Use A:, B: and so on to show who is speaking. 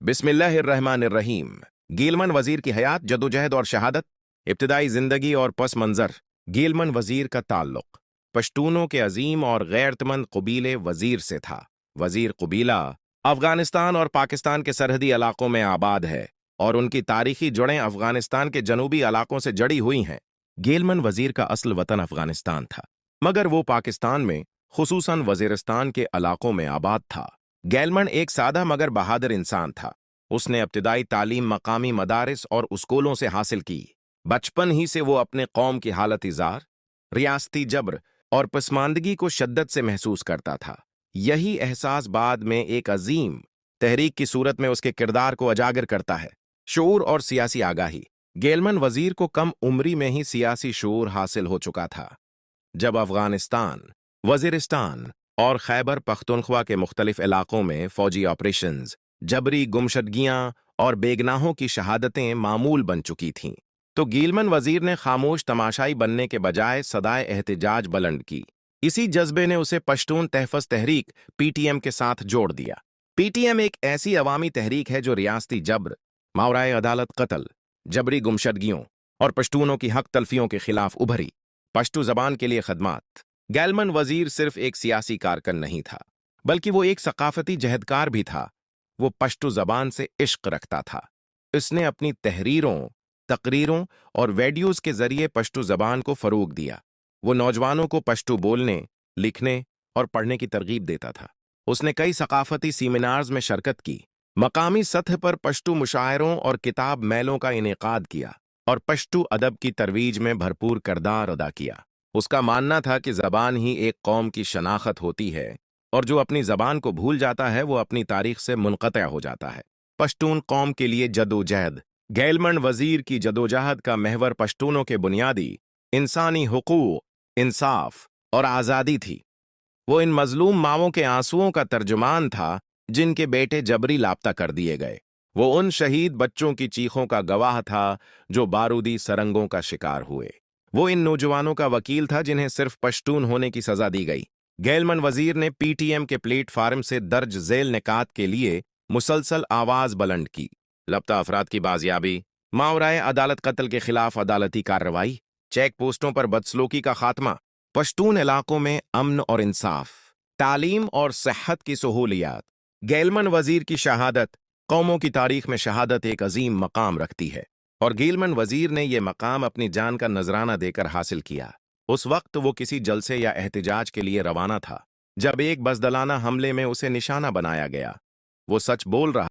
A: बिस्मिल्लाहिर्रहमानिर्रहीम। गीलमन वजीर की हयात, जदोजहद और शहादत, इब्तिदाई जिंदगी और पस मंजर। गीलमन वजीर का ताल्लुक पश्तूनों के अजीम और गैरतमंद कबीले वजीर से था। वजीर कबीला अफगानिस्तान और पाकिस्तान के सरहदी इलाकों में आबाद है और उनकी तारीखी जड़ें अफगानिस्तान के जनूबी इलाकों से जड़ी हुई हैं। गीलमन वजीर का असल वतन अफगानिस्तान था, मगर वो पाकिस्तान में खुसूसन वजीरिस्तान के इलाकों में आबाद था। गैलमन एक सादा मगर बहादुर इंसान था। उसने इब्तिदाई तालीम मकामी मदारिस और स्कूलों से हासिल की। बचपन ही से वो अपने कौम की हालत इजार, रियासती जबर और पसमानदगी को शद्दत से महसूस करता था। यही एहसास बाद में एक अजीम तहरीक की सूरत में उसके किरदार को उजागर करता है। शऊर और सियासी आगाही। गैलमन वजीर को कम उम्री में ही सियासी शऊर हासिल हो चुका था। जब अफगानिस्तान, वजीरिस्तान और खैबर पख्तूनख्वा के मुख्तलिफ इलाकों में फौजी ऑपरेशंस, जबरी गुमशदगियां और बेगनाहों की शहादतें मामूल बन चुकी थीं, तो गीलमन वजीर ने खामोश तमाशाई बनने के बजाय सदाए एहतिजाज बुलंद की। इसी जज्बे ने उसे पश्तून तहफ़्फ़ुज़ तहरीक पीटीएम के साथ जोड़ दिया। पीटीएम एक ऐसी अवामी तहरीक है जो रियासती जबर, मावराए अदालत कत्ल, जबरी गुमशदगियों और पश्तूनों की हक तलफियों के खिलाफ उभरी। पश्तू जबान के लिए खदमात। गैलमन वजीर सिर्फ एक सियासी कारकन नहीं था, बल्कि वो एक सकाफती जहदकार भी था। वो पश्तू जबान से इश्क रखता था। इसने अपनी तहरीरों, तकरीरों और वीडियोस के जरिए पश्तू जबान को फरोग दिया। वो नौजवानों को पश्तू बोलने, लिखने और पढ़ने की तरगीब देता था। उसने कई सकाफती सेमिनार्स में शिरकत की, मकामी सतह पर पश्तू मुशायरों और किताब मेलों का इनेकाद किया और पश्तू अदब की तरवीज में भरपूर किरदार अदा किया। उसका मानना था कि जबान ही एक कौम की शनाख्त होती है और जो अपनी जबान को भूल जाता है वो अपनी तारीख से मुनक़ता हो जाता है। पश्तून कौम के लिए जदोजहद। गैलमन वजीर की जदोजहद का महवर पश्तूनों के बुनियादी इंसानी हुकूक, इंसाफ और आज़ादी थी। वो इन मजलूम मावों के आंसुओं का तर्जुमान था जिनके बेटे जबरी लापता कर दिए गए। वो उन शहीद बच्चों की चीखों का गवाह था जो बारूदी सरंगों का शिकार हुए। वो इन नौजवानों का वकील था जिन्हें सिर्फ पश्तून होने की सजा दी गई। गैलमन वजीर ने पीटीएम के प्लेटफार्म से दर्ज झेल निकात के लिए मुसलसल आवाज बुलंद की। लापता अफराद की बाजियाबी, मावराए अदालत कत्ल के खिलाफ अदालती कार्रवाई, चेक पोस्टों पर बदसलूकी का खात्मा, पश्तून इलाकों में अमन और इंसाफ, तालीम और सेहत की सहूलियात। गैलमन वजीर की शहादत। कौमों की तारीख में शहादत एक अजीम मकाम रखती है और गीलमन वजीर ने यह मकाम अपनी जान का नजराना देकर हासिल किया। उस वक्त वो किसी जलसे या एहतिजाज के लिए रवाना था जब एक बज़दलाना हमले में उसे निशाना बनाया गया। वो सच बोल रहा